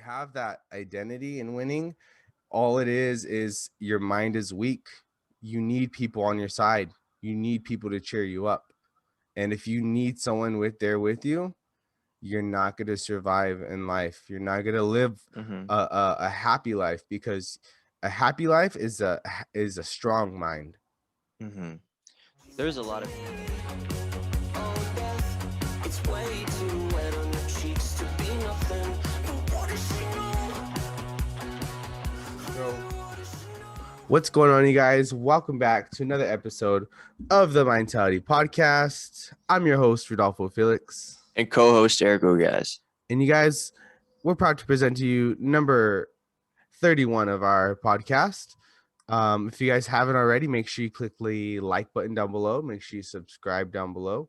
have that identity in winning, all it is your mind is weak. You need people on your side. You need people to cheer you up. And if you need someone with you, you're not going to survive in life. You're not going to live Mm-hmm. a happy life, because a happy life is a strong mind. Mm-hmm. There's a lot of So, what's going on, you guys? Welcome back to another episode of the Mindtality podcast. I'm your host, Rodolfo Felix. and co-host Erico, guys. And you guys, we're proud to present to you number 31 of our podcast. If you guys haven't already, make sure you click the like button down below. Make sure you subscribe down below.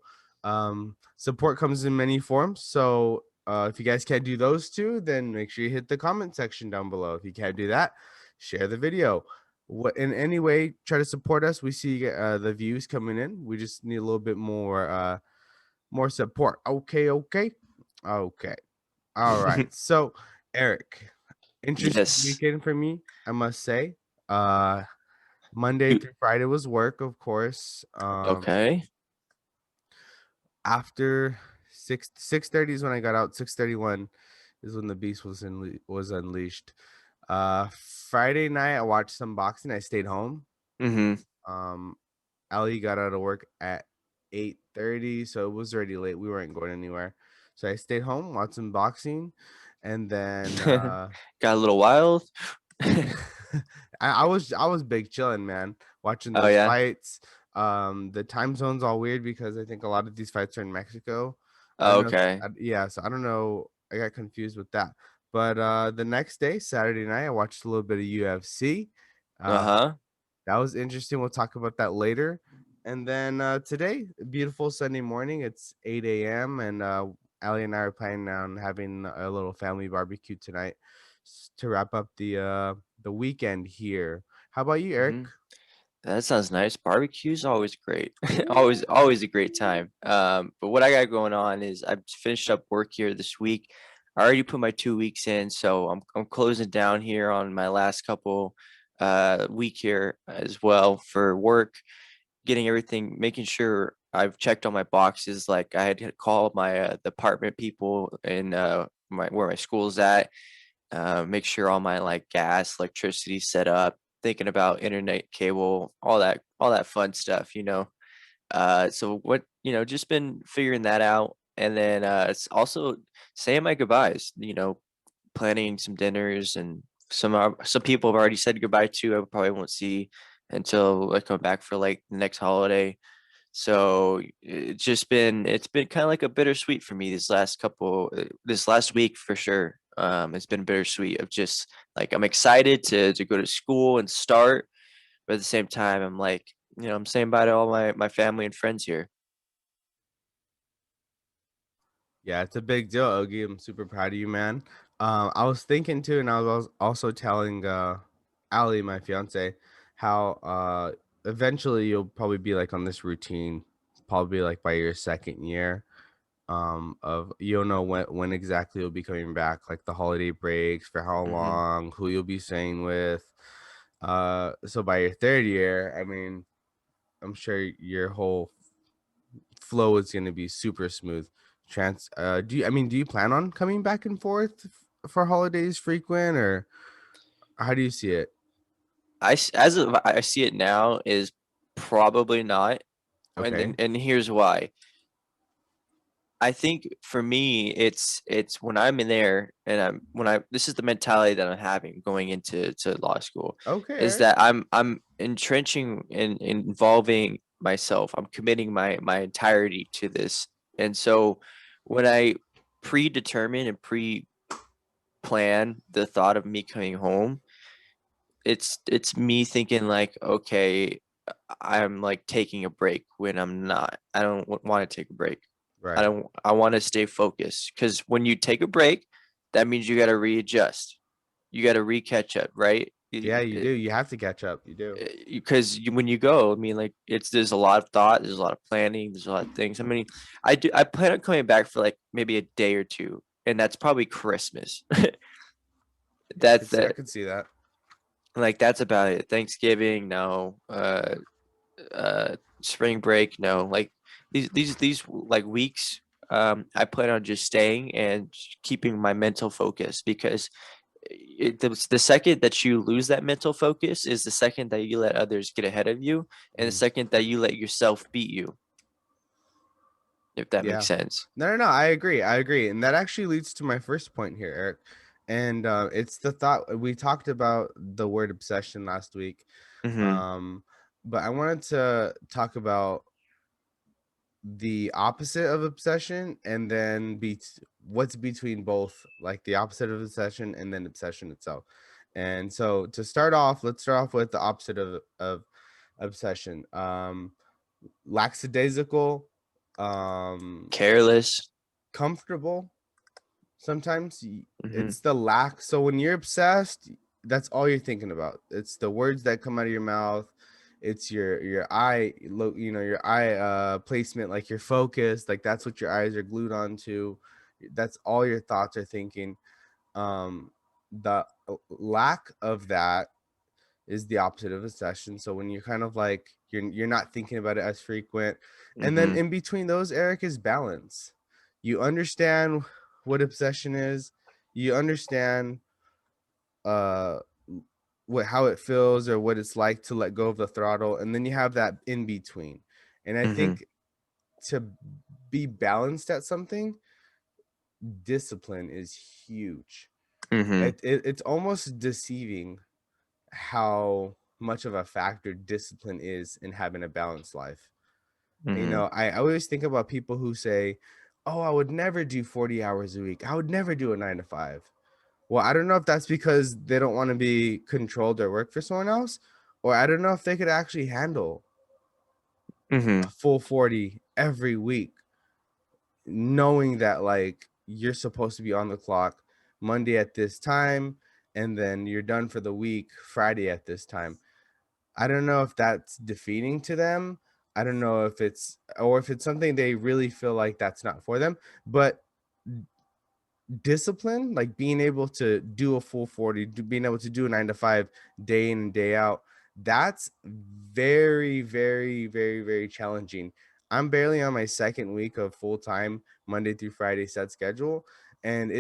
Support comes in many forms. So if you guys can't do those two, then make sure you hit the comment section down below. If you can't do that, share the video. What in any way, try to support us. We see the views coming in. We just need a little bit more support. Okay. All right. So, Eric, interesting Yes. weekend for me, I must say. Uh Monday You- through Friday was work, of course. Okay. After 6:30 is when I got out. 6:31 is when the beast was unleashed. Friday night I watched some boxing. I stayed home. Mm-hmm. Um Ali got out of work at 8:30, so it was already late. We weren't going anywhere. So I stayed home, watched some boxing, and then Got a little wild. I was big chilling, man, watching Oh those yeah. fights. The time zone's all weird because I think a lot of these fights are in Mexico. I Oh, don't know. okay. Yeah, so I don't know. I got confused with that. But the next day, Saturday night, I watched a little bit of UFC. Uh, Uh-huh. that was interesting. We'll talk about that later. And then today, beautiful Sunday morning. It's 8 a.m. and Ali and I are planning on having a little family barbecue tonight to wrap up the weekend here. How about you, Eric? Mm-hmm. That sounds nice. Barbecue's always great. Ooh. always a great time. But what I got going on is I've finished up work here this week. I already put my 2 weeks in, so I'm closing down here on my last couple week here as well for work, getting everything, making sure I've checked all my boxes. Like I had to call my the apartment people in my where my school's at, make sure all my like gas, electricity set up, thinking about internet cable, all that fun stuff, you know. So what, you know, just been figuring that out. And then it's also saying my goodbyes, you know, planning some dinners and some people have already said goodbye to. I probably won't see until I come back for like the next holiday. So it's been kind of like a bittersweet for me this last week for sure. It's been bittersweet of just like I'm excited to go to school and start, but at the same time I'm like, you know, I'm saying bye to all my family and friends here. Yeah, it's a big deal, Ogie. I'm super proud of you, man. I was thinking too, and I was also telling Ali, my fiance, how eventually you'll probably be like on this routine, probably like by your second year. Of you don't know when exactly you'll be coming back, like the holiday breaks, for how Hmm. long, who you'll be staying with. So by your third year, I mean, I'm sure your whole flow is going to be super smooth. Do you plan on coming back and forth for holidays frequent, or how do you see it? As of I see it now is probably not, Okay. and here's why. I think for me, it's when I'm in there and when I this is the mentality that I'm having going into law school, Okay, is Eric. that I'm entrenching and involving myself. I'm committing my entirety to this, and so when I predetermine and pre-plan the thought of me coming home, it's me thinking like, okay, I'm like taking a break when I'm not. I don't want to take a break. Right. I want to stay focused because when you take a break, that means you got to readjust. You got to re-catch up, right? Yeah, you do. You have to catch up. You do. Because when you go, I mean, like there's a lot of thought, there's a lot of planning, there's a lot of things. I mean, I plan on coming back for like maybe a day or two, and that's probably Christmas. That's I that could see that. like that's about it. Thanksgiving, no. Spring break, no. Like these like weeks, I plan on just staying and keeping my mental focus, because the second that you lose that mental focus is the second that you let others get ahead of you, and the Mhm. second that you let yourself beat you, if that makes Yeah. sense. No. I agree. I agree, and that actually leads to my first point here, Eric. And it's the thought we talked about the word obsession last week. Mm-hmm. Um, but I wanted to talk about the opposite of obsession, and then what's between both, like the opposite of obsession and then obsession itself. And so to start off, let's start off with the opposite of obsession. Lackadaisical, um Careless. comfortable. Sometimes Mm-hmm. it's the lack. So when you're obsessed, that's all you're thinking about. It's the words that come out of your mouth. It's your eye look, your eye placement, like your focus, like that's what your eyes are glued onto. That's all your thoughts are thinking. The lack of that is the opposite of obsession. So when you're kind of like you're not thinking about it as frequent. And then Mm-hmm. in between those, Eric, is balance. You understand what obsession is. You understand uh what how it feels or what it's like to let go of the throttle, and then you have that in between. And I Mm-hmm. think to be balanced at something, discipline is huge. Mm-hmm. It's almost deceiving how much of a factor discipline is in having a balanced life. Mm-hmm. I always think about people who say, "Oh, I would never do 40 hours a week. I would never do a 9 to 5." Well, I don't know if that's because they don't want to be controlled or work for someone else, or I don't know if they could actually handle a Mm-hmm. full 40 every week, knowing that like you're supposed to be on the clock Monday at this time, and then you're done for the week Friday at this time. I don't know if that's defeating to them. I don't know if it's or if it's something they really feel like that's not for them. But discipline, like being able to do a full 40, being able to do a 9 to 5 day in and day out, that's very, very, very, very challenging. I'm barely on my second week of full-time Monday through Friday set schedule. And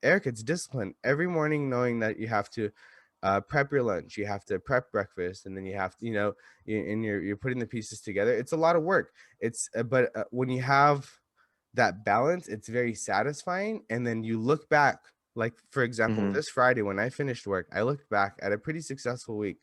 Eric, it's discipline every morning, knowing that you have to prep your lunch, you have to prep breakfast, and then you have to, and you're putting the pieces together. It's a lot of work. But when you have that balance, it's very satisfying. And then you look back, like for example, Mm-hmm. this Friday when I finished work, I looked back at a pretty successful week.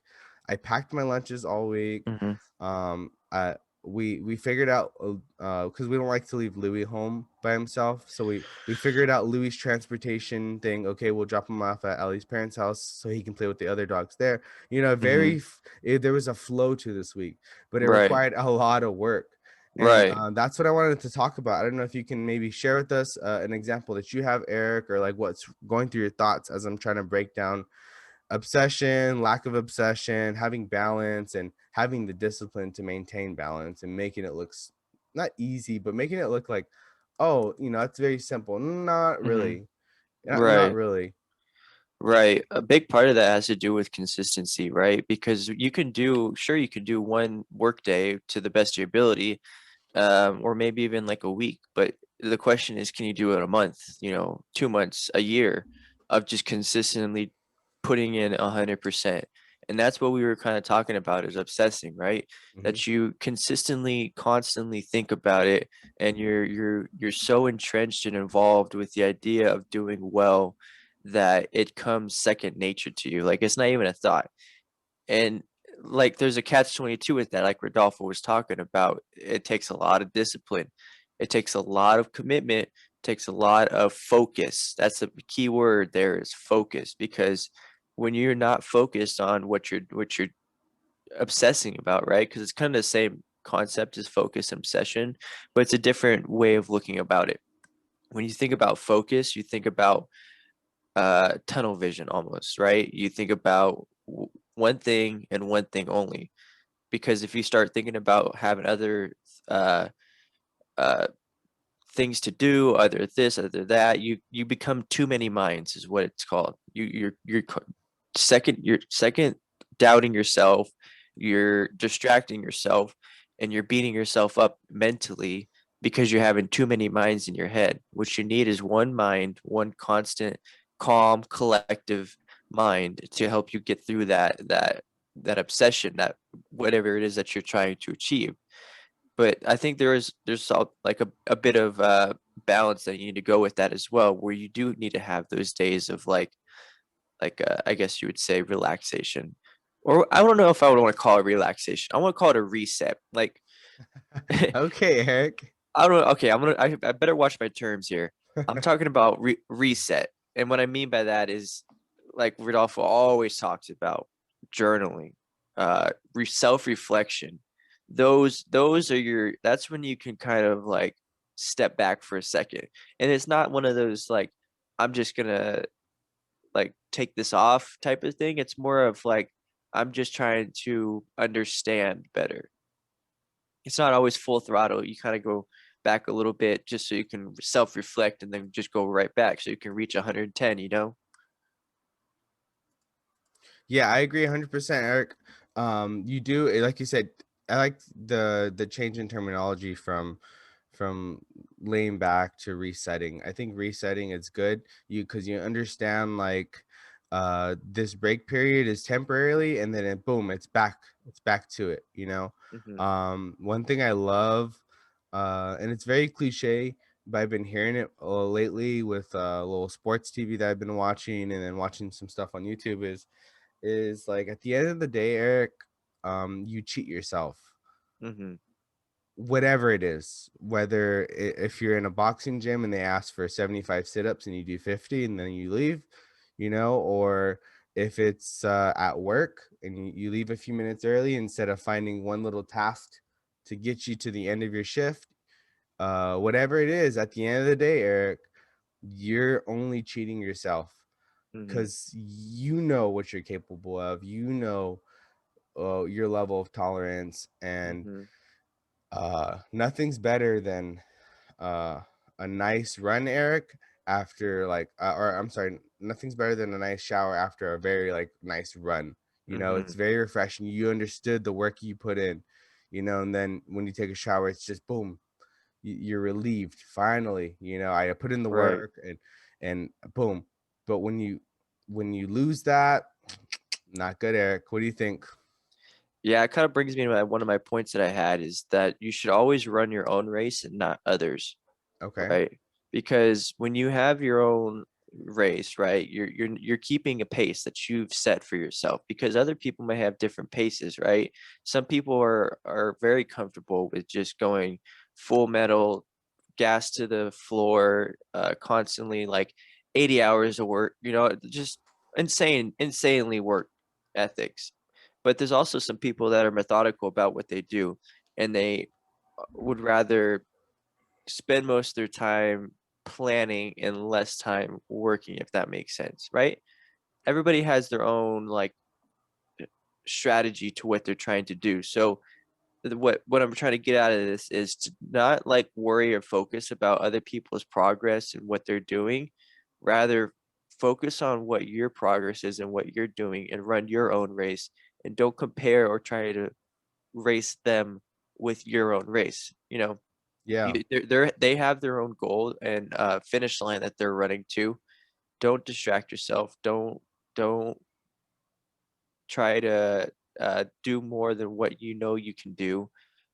I packed my lunches all week. Mm-hmm. Um, uh, we figured out because we don't like to leave Louis home by himself, so we figured out Louis' transportation thing. Okay, we'll drop him off at Ellie's parents' house so he can play with the other dogs there. Mm-hmm. There was a flow to this week, but it Right. required a lot of work. And Right. that's what I wanted to talk about. I don't know if you can maybe share with us an example that you have, Eric, or like what's going through your thoughts as I'm trying to break down obsession, lack of obsession, having balance, and having the discipline to maintain balance and making it look not easy, but making it look like, oh, it's very simple. Not Mm-hmm. really. Not Right. really. Right. A big part of that has to do with consistency, right? Because you can do one work day to the best of your ability, or maybe even like a week. But the question is, can you do it a month, 2 months, a year of just consistently putting in 100%? And that's what we were kind of talking about, is obsessing, right? Hmm. That you consistently, constantly think about it, and you're so entrenched and involved with the idea of doing well that it comes second nature to you. Like it's not even a thought. And like there's a catch 22 with that, like Rodolfo was talking about. It takes a lot of discipline. It takes a lot of commitment, takes a lot of focus. That's the key word there, is focus, because when you're not focused on what you're obsessing about, right? Because it's kind of the same concept as focus and obsession, but it's a different way of looking about it. When you think about focus, you think about tunnel vision almost, right? You think about one thing and one thing only. Because if you start thinking about having other uh, uh, things to do, other this, other that. You become too many minds is what it's called. You're second doubting yourself, you're distracting yourself, and you're beating yourself up mentally because you're having too many minds in your head. What you need is one mind, one constant, calm, collective mind to help you get through that obsession, that whatever it is that you're trying to achieve. But I think like a bit of balance that you need to go with that as well, where you do need to have those days of I guess you would say relaxation, or I don't know if I would want to call it relaxation. I want to call it a reset. Like Okay, Eric. I don't know. Okay, I better watch my terms here. I'm talking about reset, and what I mean by that is, like Rodolfo always talks about, journaling, self-reflection. Those are that's when you can kind of like step back for a second, and it's not one of those like I'm just gonna like take this off type of thing. It's more of like I'm just trying to understand better. It's not always full throttle. You kind of go back a little bit just so you can self-reflect and then just go right back so you can reach 110, you know? Yeah, I agree 100%, Eric. You do, like you said, I like the change in terminology from laying back to resetting. I think resetting is good. Because you understand like this break period is temporarily, and then boom, it's back to it, you know. Hmm. One thing I love, and it's very cliche, but I've been hearing it lately with a little sports TV that I've been watching, and then watching some stuff on YouTube, is like at the end of the day, Eric, you cheat yourself. Hmm. Whatever it is, whether if you're in a boxing gym and they ask for 75 sit-ups and you do 50 and then you leave, you know, or if it's at work and you leave a few minutes early instead of finding one little task to get you to the end of your shift, whatever it is, at the end of the day, Eric, you're only cheating yourself Hmm. because you know what you're capable of. You know your level of tolerance, and Hmm. nothing's better than uh, a nice run, Eric. After like, or I'm sorry, nothing's better than a nice shower after a very like nice run. You know, it's Hmm. very refreshing. You understood the work you put in, you know, and then when you take a shower, it's just boom, you're relieved. Finally, you know, I put in the Right. work, and boom. But when you lose that, not good, Eric. What do you think? Yeah, it kind of brings me to one of my points that I had is that you should always run your own race and not others. Okay. Right? Because when you have your own race, right, you're keeping a pace that you've set for yourself because other people may have different paces, right? Some people are very comfortable with just going full metal, gas to the floor, constantly like 80 hours of work, just insanely work ethics. But there's also some people that are methodical about what they do, and they would rather spend most of their time planning and less time working, if that makes sense, right? Everybody has their own like strategy to what they're trying to do. So what I'm trying to get out of this is to not like worry or focus about other people's progress and what they're doing. Rather focus on what your progress is and what you're doing and run your own race, and don't compare or try to race them with your own race. Yeah. They have their own goal and finish line that they're running to. Don't distract yourself. Don't try to do more than what you know you can do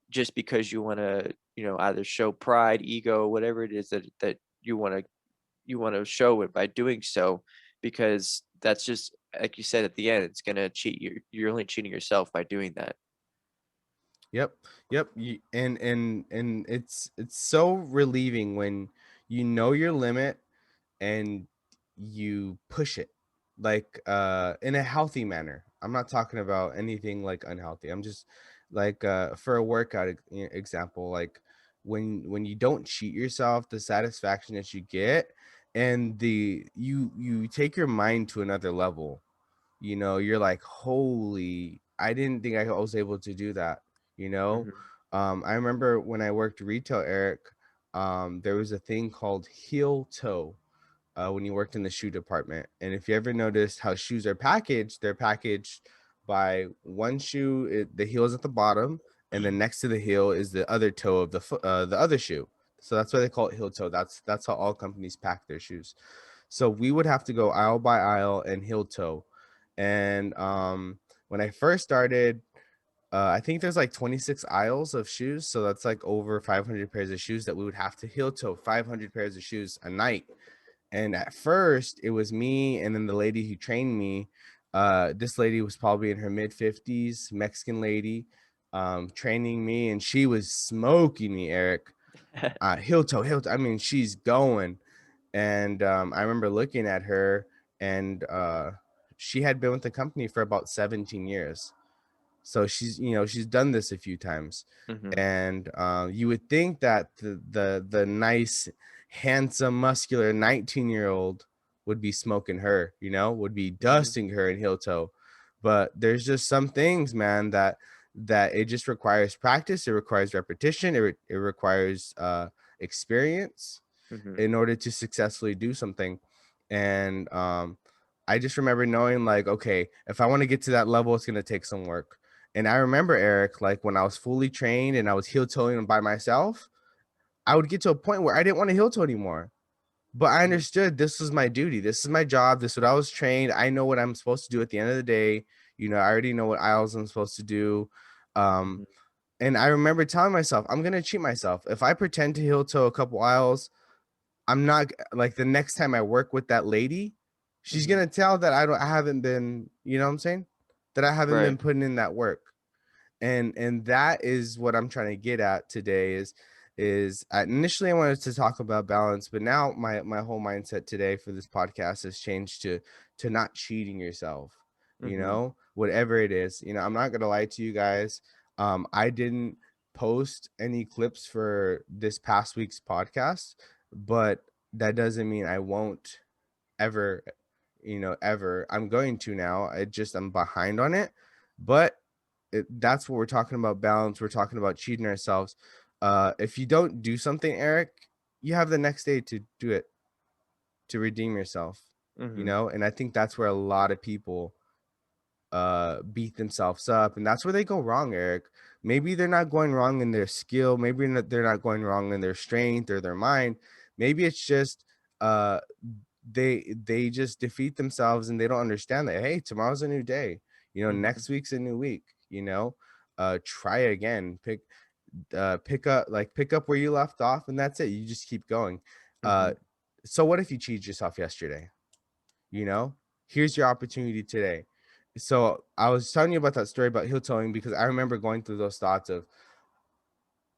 just because you want to, either show pride, ego, whatever it is that you want to show it by doing so, because that's just like you said at the end, it's gonna cheat you. You're only cheating yourself by doing that. Yep. Yep. And it's so relieving when you know your limit and you push it like in a healthy manner. I'm not talking about anything like unhealthy. I'm just like for a workout example, like when you don't cheat yourself, the satisfaction that you get, and you take your mind to another level. You know, you're like, holy, I didn't think was able to do that, you know. Hmm. I remember when I worked retail, Eric, there was a thing called heel toe when you worked in the shoe department. And if you ever noticed how shoes are packaged, they're packaged by one shoe, the heel is at the bottom, and then next to the heel is the other toe of the other shoe. So that's why they call it heel toe. That's how all companies pack their shoes. So we would have to go aisle by aisle and heel toe. And when I first started, I think there's like 26 aisles of shoes. So that's like over 500 pairs of shoes that we would have to heel toe 500 pairs of shoes a night. And at first, it was me and then the lady who trained me. This lady was probably in her mid 50s, Mexican lady, training me, and she was smoking me, Eric. Heel toe, heel toe. I mean, she's going. And I remember looking at her, and she had been with the company for about 17 years. So she's done this a few times. Mm-hmm. And you would think that the nice, handsome, muscular 19-year-old would be smoking her, would be Mm-hmm. dusting her in heel toe. But there's just some things, man, that it just requires practice. It requires repetition. It requires experience Mm-hmm. in order to successfully do something. And I just remember knowing, like, okay, if I want to get to that level, it's going to take some work. And I remember, Eric, like when I was fully trained and I was heel toeing by myself, I would get to a point where I didn't want to heel toe anymore. But I understood this was my duty. This is my job. This is what I was trained. I know what I'm supposed to do at the end of the day. I already know what aisles I'm supposed to do. Um, Mm-hmm. and I remember telling myself, I'm going to cheat myself. If I pretend to heel toe a couple aisles, I'm not like, the next time I work with that lady, she's Mm-hmm. going to tell that I haven't been, you know what I'm saying? That I haven't been Right. putting in that work. And that is what I'm trying to get at today is initially I wanted to talk about balance, but now my whole mindset today for this podcast has changed to not cheating yourself, Mm-hmm. whatever it is. I'm not gonna lie to you guys. I didn't post any clips for this past week's podcast, but that doesn't mean I won't ever, ever. I'm going to now. I'm behind on it, but that's what we're talking about, balance. We're talking about cheating ourselves. If you don't do something, Eric, you have the next day to do it, to redeem yourself, Mm-hmm. and I think that's where a lot of people beat themselves up, and that's where they go wrong, Eric. Maybe they're not going wrong in their skill, maybe they're not going wrong in their strength or their mind. Maybe it's just uh they just defeat themselves, and they don't understand that, hey, tomorrow's a new day, Mm-hmm. next week's a new week. Try again, pick up where you left off, and that's it. You just keep going. uh Mm-hmm. so what if you cheated yourself yesterday? you know Here's your opportunity today. So I was telling you about that story about heel toeing because I remember going through those thoughts of,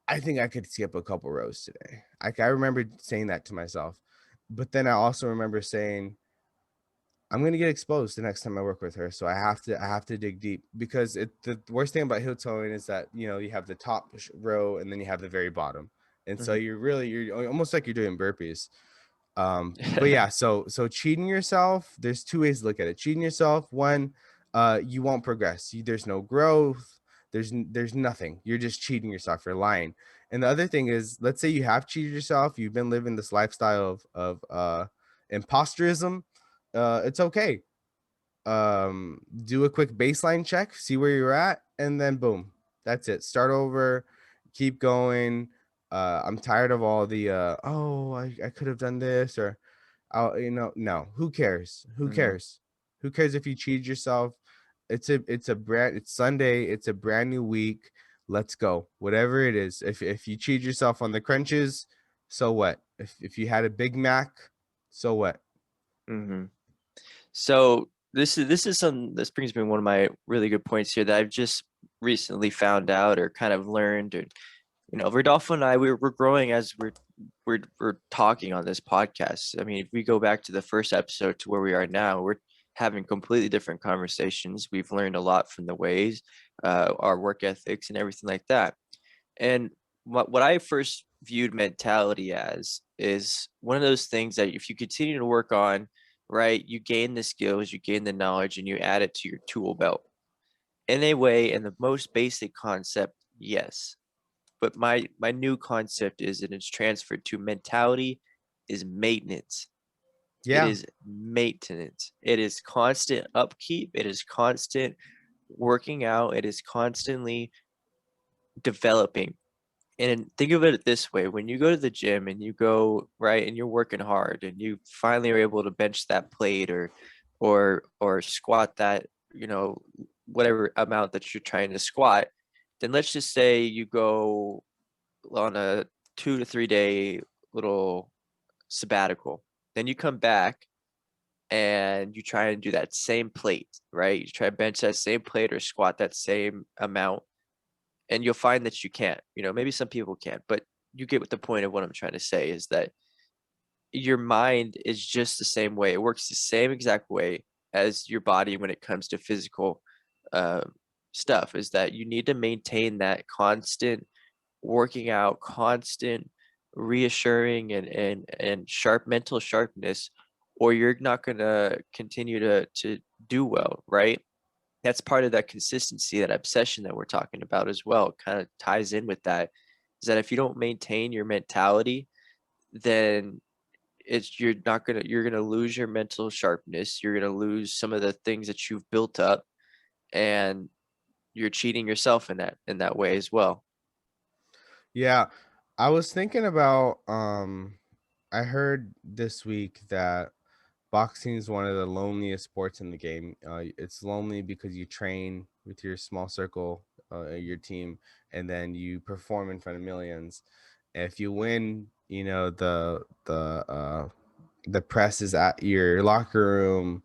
I think I could skip a couple rows today. I remember saying that to myself, but then I also remember saying, I'm gonna get exposed the next time I work with her, so I have to dig deep, because the worst thing about heel toeing is that you have the top row and then you have the very bottom, and so you're almost like you're doing burpees. But Mm-hmm. yeah, so cheating yourself, there's two ways to look at it. Cheating yourself, one, you won't progress. There's no growth. There's nothing. You're just cheating yourself. You're lying. And the other thing is, let's say you have cheated yourself. You've been living this lifestyle of imposterism. It's okay. Do a quick baseline check, see where you're at, and then boom, that's it. Start over, keep going. I'm tired of all the oh, I could have done this, or no, who cares? Who Mm-hmm. cares? Who cares if you cheated yourself? It's Sunday, it's a brand new week. Let's go. Whatever it is. If you cheat yourself on the crunches, so what? If you had a Big Mac, so what? Mm-hmm. So this brings me one of my really good points here that I've just recently found out or kind of learned. Or Rodolfo and I, we're growing as we're talking on this podcast. I mean, if we go back to the first episode to where we are now, we're having completely different conversations. We've learned a lot from the ways, our work ethics, and everything like that. And what I first viewed mentality as is one of those things that if you continue to work on, right, you gain the skills, you gain the knowledge, and you add it to your tool belt. In a way, in the most basic concept, yes. but my new concept is, and it's transferred to mentality, is maintenance. It Yeah. is maintenance. It is constant upkeep. It is constant working out. It is constantly developing. And think of it this way, when you go to the gym and you go, right, and you're working hard and you finally are able to bench that plate or squat that, whatever amount that you're trying to squat, then let's just say you go on a 2 to 3 day little sabbatical. Then you come back and you try and do that same plate, right? You try to bench that same plate or squat that same amount, and you'll find that you can't. Maybe some people can't, but you get what the point of what I'm trying to say is that your mind is just the same way. It works the same exact way as your body when it comes to physical uh, stuff. Is that you need to maintain that constant working out, constant reassuring and sharp mental sharpness, or you're not gonna continue to do well, right? That's part of that consistency, that obsession that we're talking about as well. Kind of ties in with that. Is that if you don't maintain your mentality, then you're gonna lose your mental sharpness. You're gonna lose some of the things that you've built up, and you're cheating yourself in that way as well. Yeah. I was thinking about I heard this week that boxing is one of the loneliest sports in the game. It's lonely because you train with your small circle, your team, and then you perform in front of millions. If you win, the press is at your locker room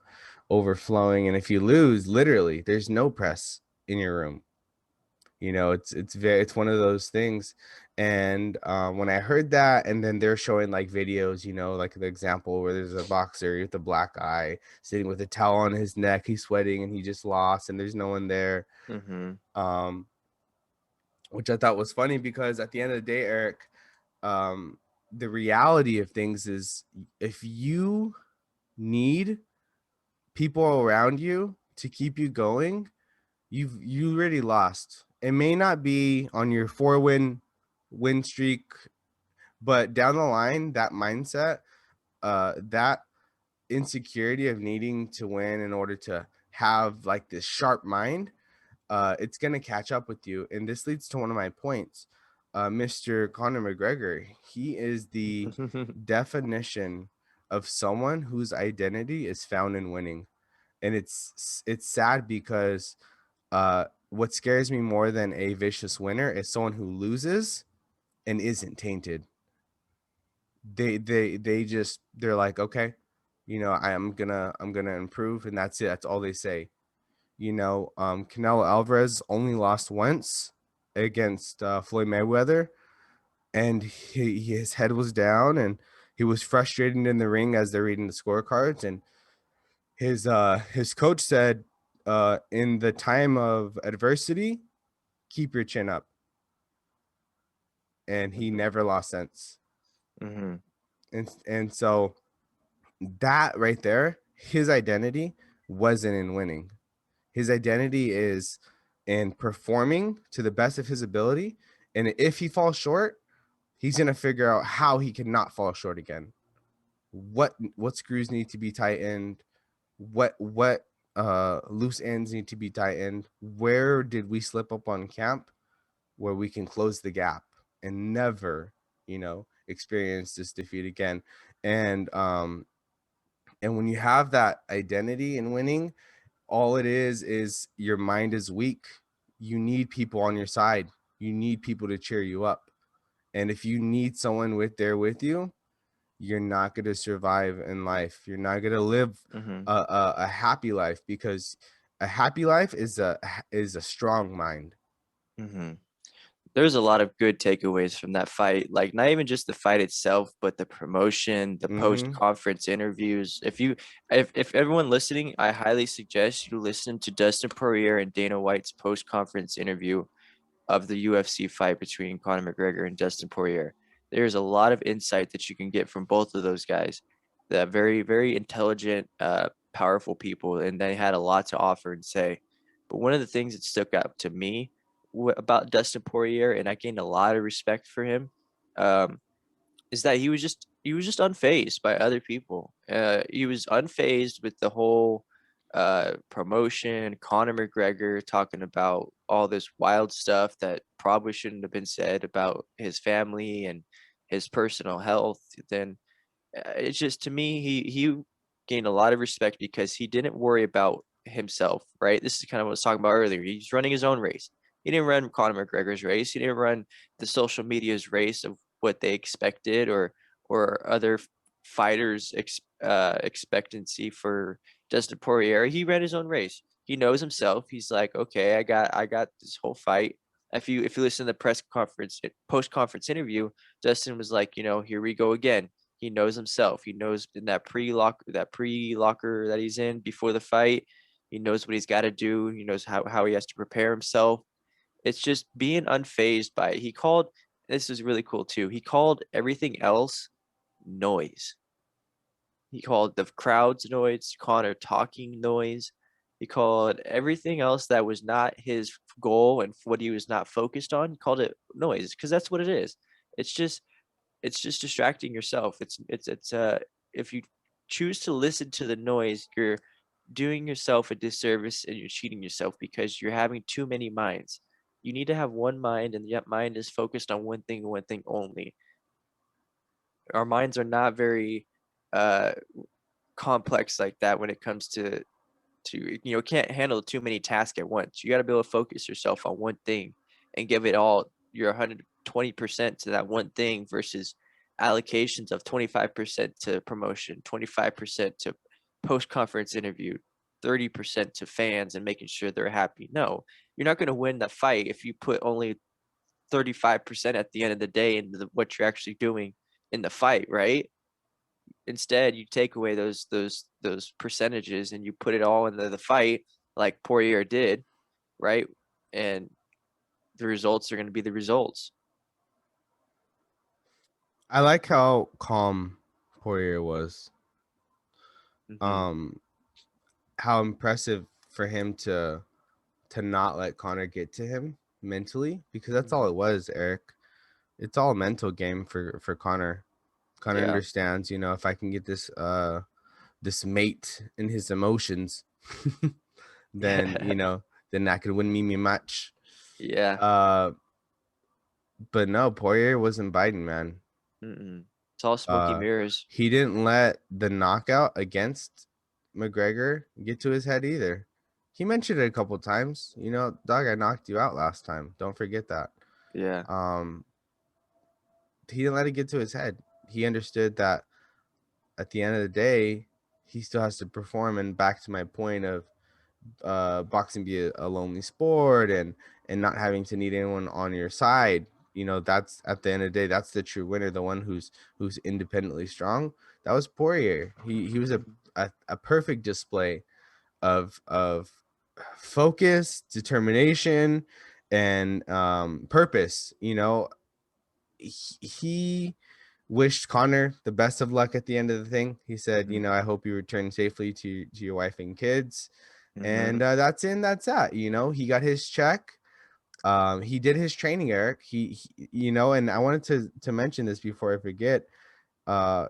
overflowing, and if you lose, literally, there's no press in your room. It's one of those things. And when I heard that, and then they're showing like videos, like the example where there's a boxer with a black eye sitting with a towel on his neck, he's sweating and he just lost and there's no one there. Hmm. um which I thought was funny, because at the end of the day, Eric, um the reality of things is, if you need people around you to keep you going, you already lost. It may not be on your 4 win streak, but down the line, that mindset, that insecurity of needing to win in order to have like this sharp mind, it's gonna catch up with you. And this leads to one of my points. Mr. Conor McGregor, he is the definition of someone whose identity is found in winning. And it's sad because what scares me more than a vicious winner is someone who loses and isn't tainted. They're like, okay, I'm gonna improve, and that's it. That's all they say. Canelo Alvarez only lost once against Floyd Mayweather, and his head was down, and he was frustrated in the ring as they're reading the scorecards, and his coach said, in the time of adversity, keep your chin up. And he never lost since. Hmm. And so that right there, his identity wasn't in winning. His identity is in performing to the best of his ability. And if he falls short, he's gonna figure out how he cannot fall short again. What screws need to be tightened, what loose ends need to be tightened, where did we slip up on camp, where we can close the gap and never, experience this defeat again. And when you have that identity in winning, all it is your mind is weak. You need people on your side. You need people to cheer you up. And if you need someone with you, you're not going to survive in life. You're not going to live Hmm. a happy life, because a happy life is a strong mind. Hmm. There's a lot of good takeaways from that fight. Like not even just the fight itself, but the promotion, the Mm-hmm. post-conference interviews. If everyone listening, I highly suggest you listen to Dustin Poirier and Dana White's post-conference interview of the UFC fight between Conor McGregor and Dustin Poirier. There's a lot of insight that you can get from both of those guys. They're very, very intelligent, powerful people, and they had a lot to offer and say. But one of the things that stuck out to me about Dustin Poirier, and I gained a lot of respect for him, um, is that he was just unfazed by other people. He was unfazed with the whole promotion, Conor McGregor talking about all this wild stuff that probably shouldn't have been said about his family and his personal health. Then it's just, to me, he gained a lot of respect because he didn't worry about himself, right? This is kind of what I was talking about earlier. He's running his own race. He didn't run Conor McGregor's race. He didn't run the social media's race of what they expected, or other fighters' expectancy for Dustin Poirier. He ran his own race. He knows himself. He's like, okay, I got this whole fight. If you listen to the press conference, post conference interview, Dustin was like, here we go again. He knows himself. He knows in that pre-locker that he's in before the fight. He knows what he's got to do. He knows how he has to prepare himself. It's just being unfazed by it. He called, this is really cool too. He called everything else noise. He called the crowd's noise, Connor talking noise. He called everything else that was not his goal and what he was not focused on. He called it noise because that's what it is. It's just it's just distracting yourself. If you choose to listen to the noise, you're doing yourself a disservice and you're cheating yourself because you're having too many minds. You need to have one mind, and that mind is focused on one thing only. Our minds are not very uh complex like that when it comes to can't handle too many tasks at once. You got to be able to focus yourself on one thing and give it all your 120% to that one thing versus allocations of 25% to promotion, 25% to post conference interview, 30% to fans and making sure they're happy. No, you're not going to win the fight if you put only 35% at the end of the day into what you're actually doing in the fight, right? Instead, you take away those percentages and you put it all into the fight like Poirier did, right? And the results are going to be the results. I like how calm Poirier was. Mhm. Um, how impressive for him to not let Connor get to him mentally, because that's all Mhm. it was, Eric. It's all a mental game for Connor. Connor Yeah. understands, if I can get this mate in his emotions, then then that could win me a match. Yeah. Uh, but no, Poirier wasn't biting, man. Mm-mm. It's all smoky Uh, mirrors. he didn't let the knockout against McGregor get to his head either. He mentioned it a couple times. Dog, I knocked you out last time. Don't forget that. Yeah. Um, he didn't let it get to his head. He understood that at the end of the day, he still has to perform. And back to my point of boxing be a lonely sport, and not having to need anyone on your side. That's at the end of the day, that's the true winner, the one who's independently strong. That was Poirier. He was a, Mhm. a perfect display of focus, determination, and purpose. He wished Connor the best of luck at the end of the thing. He said, Mhm. I hope you return safely to your wife and kids. And Mhm. that's that. He got his check. He did his training, Eric. And I wanted to mention this before I forget. Uh,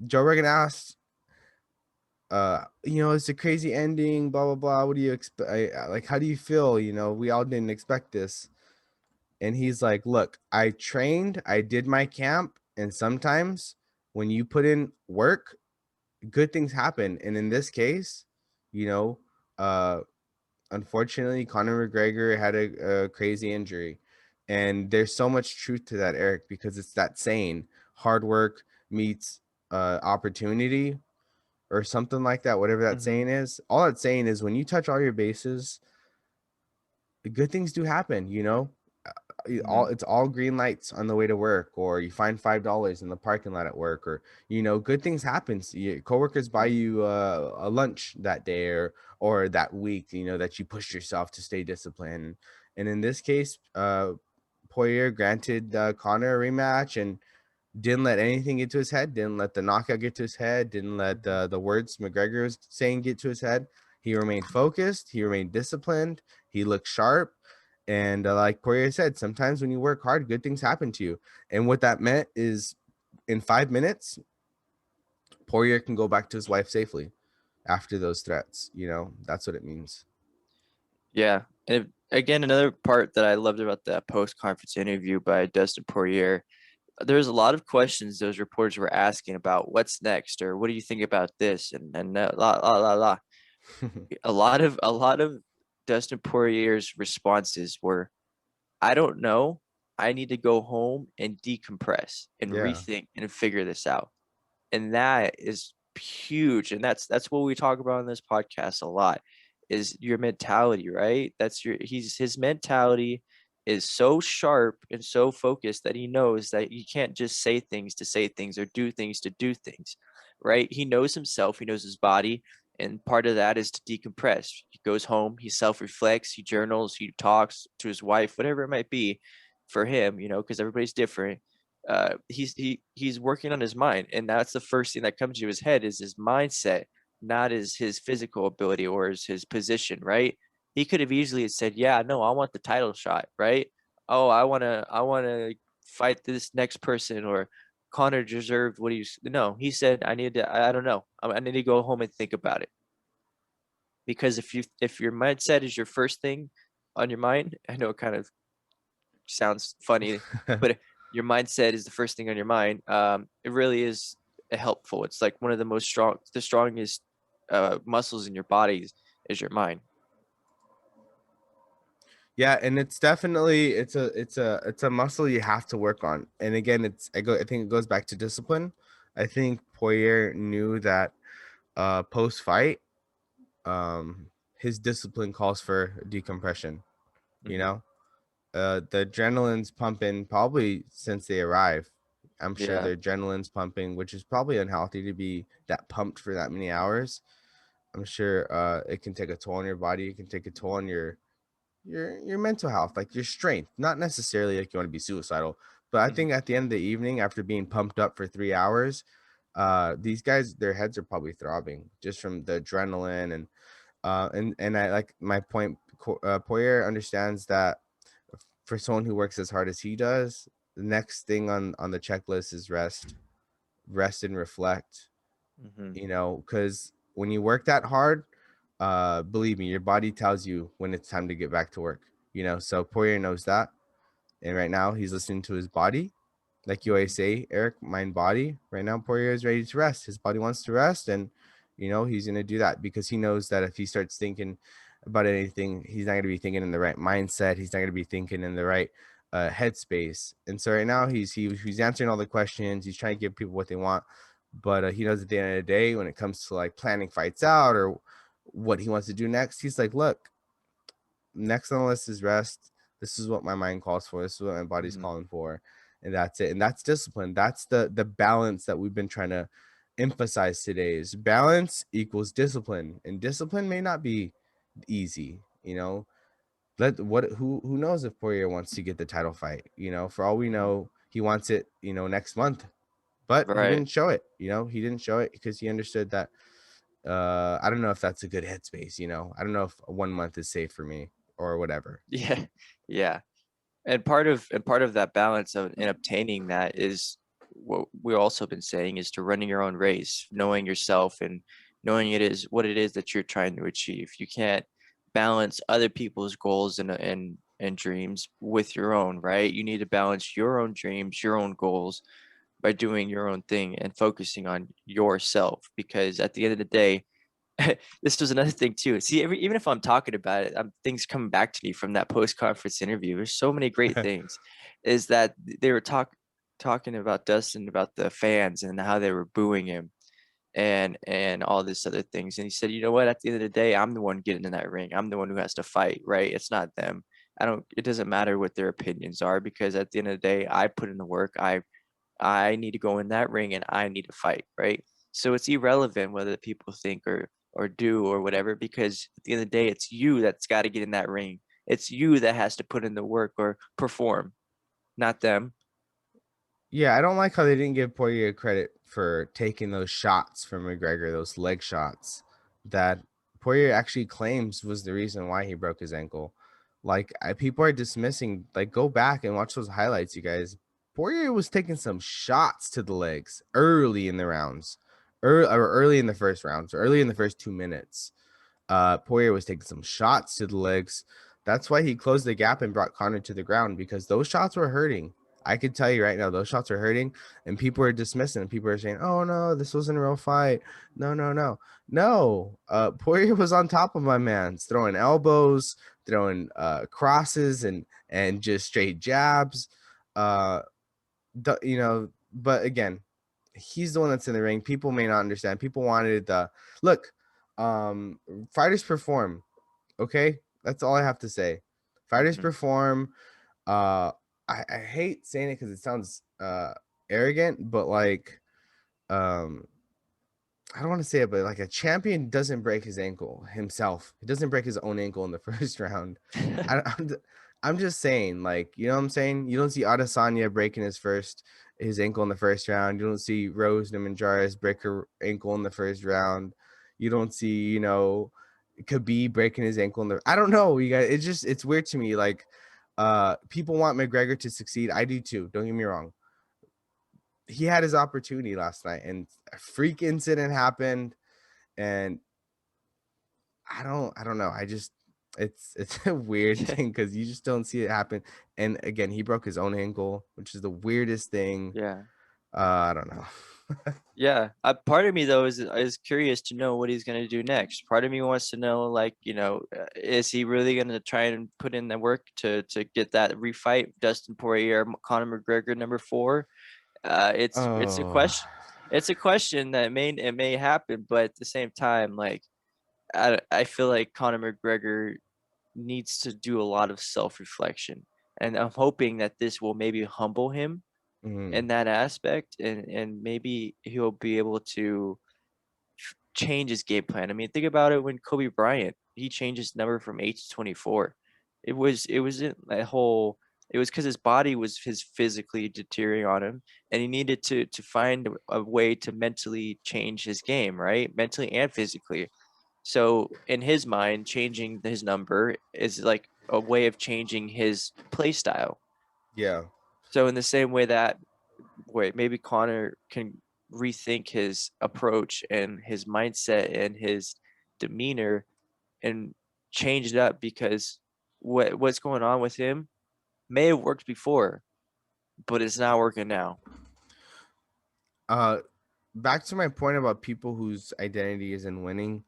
Joe Rogan asked, it's a crazy ending, blah blah blah. What do you expect? Like, how do you feel? We all didn't expect this. And he's like, look, I trained, I did my camp, and sometimes when you put in work, good things happen. And in this case, you know, uh, unfortunately, Conor McGregor had a crazy injury. And there's so much truth to that, Eric, because it's that saying, hard work meets opportunity, or something like that, whatever that Mhm. saying is. All that saying is when you touch all your bases, good things do happen, Mhm. it's all green lights on the way to work, or you find $5 in the parking lot at work, or good things happen. So coworkers buy Mhm. you a lunch that day, or that week, that you pushed yourself to stay disciplined. And in this case, Poirier granted Connor a rematch, and didn't let anything get to his head, didn't let the knockout get to his head, didn't let Mhm. the words McGregor was saying get to his head. He remained focused, he remained disciplined, he looked sharp, And like Poirier said, sometimes when you work hard, good things happen to you. And what that meant is in 5 minutes, Poirier can go back to his wife safely after those threats. That's what it means. Yeah. And again, another part that I loved about that post-conference interview by Dustin Poirier, there's a lot of questions those reporters were asking about what's next or what do you think about this and la la la la. A lot of Dustin Poirier's responses were, I don't know. I need to go home and decompress and Yeah. rethink and figure this out. And that is huge. And that's what we talk about on this podcast a lot, is your mentality, right? That's his mentality is so sharp and so focused that he knows that you can't just say things to say things or do things to do things, right? He knows himself, he knows his body, and part of that is to decompress. He goes home, he self-reflects, he journals, he talks to his wife, whatever it might be for him, because everybody's different. He's working on his mind, and that's the first thing that comes to his head is his mindset, not his physical ability or his position, right? He could have easily said, yeah, no, I want the title shot, right? Oh, I want to fight this next person, or Connor deserved what no, he said, I don't know, I need to go home and think about it. Because if your mindset is your first thing on your mind, I know it kind of sounds funny, but your mindset is the first thing on your mind. It really is helpful. It's like one of the strongest muscles in your body is your mind. Yeah, and it's definitely it's a muscle you have to work on. And again, I think it goes back to discipline. I think Poirier knew that post fight, um his discipline calls for decompression, you Hmm. know? The adrenaline's pumping probably since they arrive. I'm sure Yeah. their adrenaline's pumping, which is probably unhealthy to be that pumped for that many hours. I'm sure it can take a toll on your body. It can take a toll on your mental health, like your strength. Not necessarily like you want to be suicidal, but I Hmm. think at the end of the evening, after being pumped up for 3 hours, these guys, their heads are probably throbbing just from the adrenaline. And I like my point. Poirier understands that for someone who works as hard as he does, the next thing on the checklist is rest and reflect. Hmm. Because when you work that hard, believe me, your body tells you when it's time to get back to work. So Poirier knows that, and right now he's listening to his body, like you always Hmm. say, Eric, mind, body. Right now, Poirier is ready to rest. His body wants to rest, and he's gonna do that because he knows that if he starts thinking about anything, he's not gonna be thinking in the right mindset. He's not gonna be thinking in the right headspace. And so right now, he's answering all the questions. He's trying to give people what they want, but he knows at the end of the day, when it comes to like planning fights out or what he wants to do next, he's like, look, next on the list is rest. This is what my mind calls for. This is what my body's Hmm. calling for, and that's it. And that's discipline. That's the balance that we've been trying to emphasize today. Is balance equals discipline, and discipline may not be easy. Who knows if Poirier wants to get the title fight? For all we Hmm. know, he wants it. Next month. But he Right. didn't show it. He didn't show it because he understood that. I don't know if that's a good headspace. I don't know if 1 month is safe for me or whatever. Yeah. Yeah. And part of that balance of in obtaining that is what we've also been saying, is to running your own race, knowing yourself and knowing it is what it is that you're trying to achieve. You can't balance other people's goals and dreams with your own, right? You need to balance your own dreams, your own goals by doing your own thing and focusing on yourself, because at the end of the day, this was another thing too. See, even if I'm talking about it, things coming back to me from that post-conference interview. There's so many great things. Is that they were talking about Dustin, about the fans and how they were booing him and all this other things. And he said, you know what? At the end of the day, I'm the one getting in that ring. I'm the one who has to fight, right? It's not them. It doesn't matter what their opinions are, because at the end of the day, I put in the work. I need to go in that ring and I need to fight, right? So it's irrelevant whether people think or do or whatever, because at the end of the day, it's you that's got to get in that ring. It's you that has to put in the work or perform, not them. Yeah, I don't like how they didn't give Poirier credit for taking those shots from McGregor, those leg shots that Poirier actually claims was the reason why he broke his ankle. Like people are dismissing. Like go back and watch those highlights, you guys. Poirier was taking some shots to the legs early in the rounds, early in the first rounds, early in the first 2 minutes. Poirier was taking some shots to the legs. That's why he closed the gap and brought Conor to the ground, because those shots were hurting. I could tell you right now, those shots are hurting, and people are dismissing. People are saying, "Oh no, this wasn't a real fight." No, no, no, no. Poirier was on top of my man, throwing elbows, throwing crosses, and just straight jabs. Uh, but again, he's the one that's in the ring. People may not understand. People wanted the look. Fighters perform. Okay, that's all I have to say. Fighters Mhm. perform. Uh, I hate saying it because it sounds arrogant, but like um I don't want to say it, but like a champion doesn't break his ankle himself. He doesn't break his own ankle in the first round. I'm just saying, like, you know what I'm saying? You don't see Adesanya breaking his ankle in the first round. You don't see Rose Namajunas break her ankle in the first round. You don't see, Khabib breaking his ankle in the. I don't know, you guys. It's weird to me. Like, people want McGregor to succeed. I do too. Don't get me wrong. He had his opportunity last night, and a freak incident happened, and I don't know. It's a weird thing because you just don't see it happen. And again, he broke his own ankle, which is the weirdest thing. Yeah. I don't know. Yeah. Part of me though is curious to know what he's gonna do next. Part of me wants to know, like, is he really gonna try and put in the work to get that refight Dustin Poirier, Conor McGregor number 4? It's a Oh, question. It's a question that may happen, but at the same time, like, I feel like Conor McGregor needs to do a lot of self-reflection, and I'm hoping that this will maybe humble him mm, in that aspect, and maybe he'll be able to change his game plan. I mean, think about it when Kobe Bryant, he changed his number from 8 to 24. It wasn't that whole it was because his body was his physically deteriorating on him, and he needed to find a way to mentally change his game, right? Mentally and physically. So in his mind, changing his number is like a way of changing his play style. yeah, So in the same way that maybe Connor can rethink his approach and his mindset and his demeanor and change it up, because what's going on with him may have worked before, but it's not working now. uh, back to my point about people whose identity is in winning.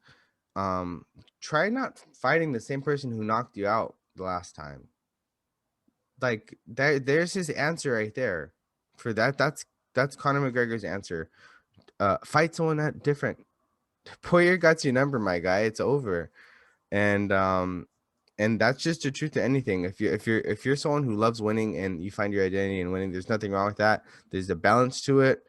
Um, Try not fighting the same person who knocked you out the last time. Like there's his answer right there. For that, that's Conor McGregor's answer. Fight someone that different. Poirier got your number, my guy. It's over. And that's just the truth to anything. If you're someone who loves winning and you find your identity in winning, there's nothing wrong with that. There's a balance to it.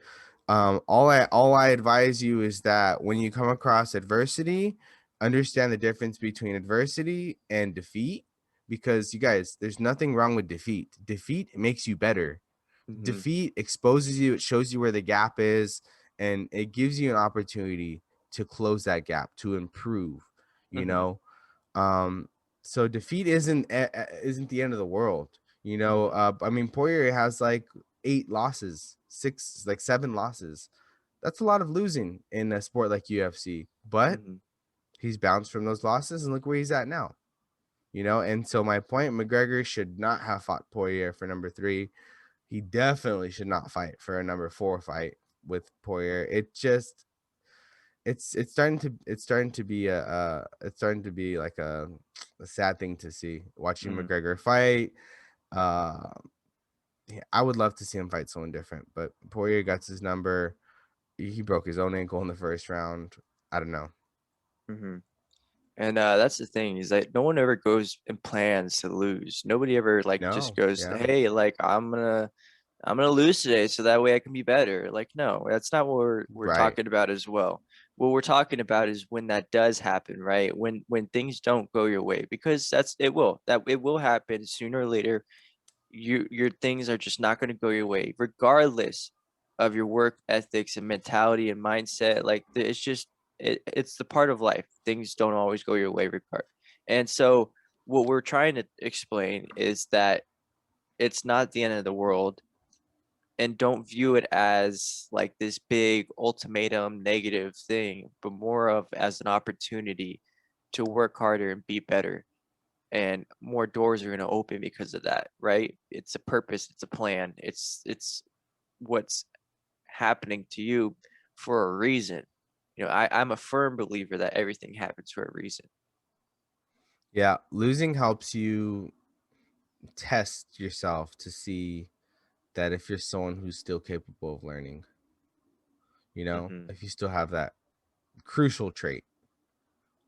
All I advise you is that when you come across adversity, understand the difference between adversity and defeat, because you guys, there's nothing wrong with defeat. Defeat makes you better. Hmm. Defeat exposes you, it shows you where the gap is, and it gives you an opportunity to close that gap, to improve, you Hmm. know. Um, so defeat isn't the end of the world. Hmm. I mean, Poirier has like 8 losses, like 7 losses. That's a lot of losing in a sport like UFC, but Hmm. he's bounced from those losses and look where he's at now. And so my point, McGregor should not have fought Poirier for number 3. He definitely should not fight for a number 4 fight with Poirier. It's starting to be like a sad thing to see, watching Hmm. McGregor fight. Uh, yeah, I would love to see him fight someone different, but Poirier got his number. He broke his own ankle in the first round. I don't know. Hmm. And that's the thing, is that no one ever goes and plans to lose. Nobody ever like just No, goes, yeah, hey, like I'm gonna lose today so that way I can be better. Like, no, that's not what we're right. talking about as well. What we're talking about is when that does happen, right? When things don't go your way, because that it will happen sooner or later. Your things are just not going to go your way, regardless of your work ethics and mentality and mindset. Like, it's just it's the part of life. Things don't always go your way, regard. And so what we're trying to explain is that it's not the end of the world, and don't view it as like this big ultimatum negative thing, but more of as an opportunity to work harder and be better. And more doors are going to open because of that, right? It's a purpose, it's a plan, it's what's happening to you for a reason. I'm a firm believer that everything happens for a reason. Yeah, losing helps you test yourself to see that if you're someone who's still capable of learning, Hmm. if you still have that crucial trait,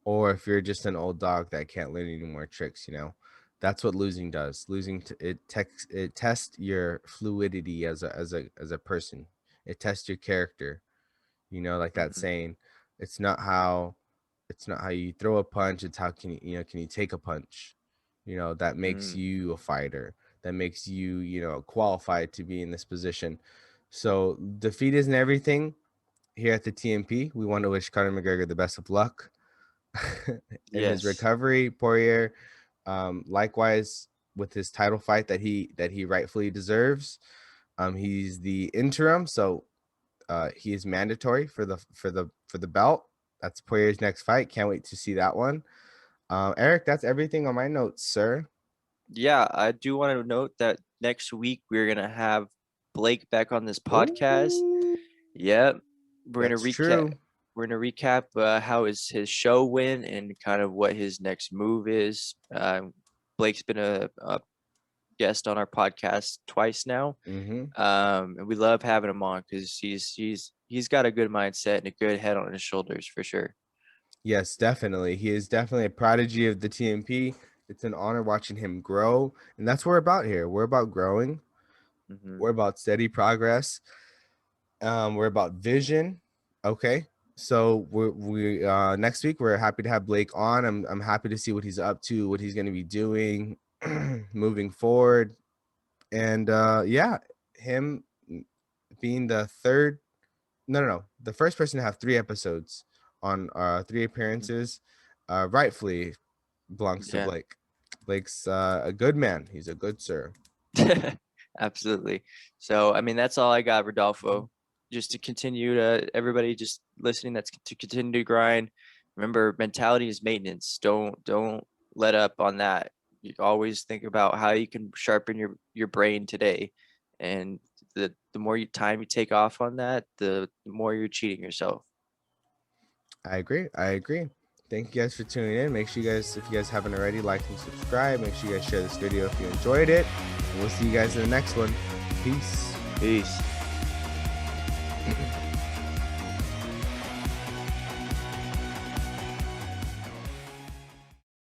or if you're just an old dog that can't learn any more tricks, that's what losing does. It tests your fluidity as a person. It tests your character. Like that Hmm. saying, it's not how you throw a punch, it's how can you take a punch, that makes Mm. you a fighter, that makes you qualified to be in this position. So defeat isn't everything. Here at the TMP, we want to wish Conor McGregor the best of luck in his Yes. recovery. Poirier, likewise, with his title fight that he rightfully deserves. He's the interim, so he is mandatory for the belt. That's Poirier's next fight. Can't wait to see that one. Eric, that's everything on my notes, sir. Yeah, I do want to note that next week we're gonna have Blake back on this podcast. Oh, Yep. We're gonna that's recap. true. We're gonna recap how his show went and kind of what his next move is. Blake's been a guest on our podcast twice now, Mm-hmm. and we love having him on because he's got a good mindset and a good head on his shoulders for sure. Yes, definitely. He is definitely a prodigy of the TMP. It's an honor watching him grow, and that's what we're about here. We're about growing. Hmm. We're about steady progress. We're about vision. Okay. So we next week we're happy to have Blake on. I'm happy to see what he's up to, what he's going to be doing moving forward. And yeah, him being the third, no, the first person to have 3 episodes on 3 appearances, rightfully belongs to Yeah. Blake. Blake's a good man. He's a good sir. Absolutely. So, I mean, that's all I got, Rodolfo. Just to continue to everybody just listening, that's to continue to grind. Remember, mentality is maintenance. Don't let up on that. You always think about how you can sharpen your brain today. And the more time you take off on that, the more you're cheating yourself. I agree. I agree. Thank you guys for tuning in. Make sure you guys, if you guys haven't already, like and subscribe. Make sure you guys share this video if you enjoyed it. And we'll see you guys in the next one. Peace. Peace.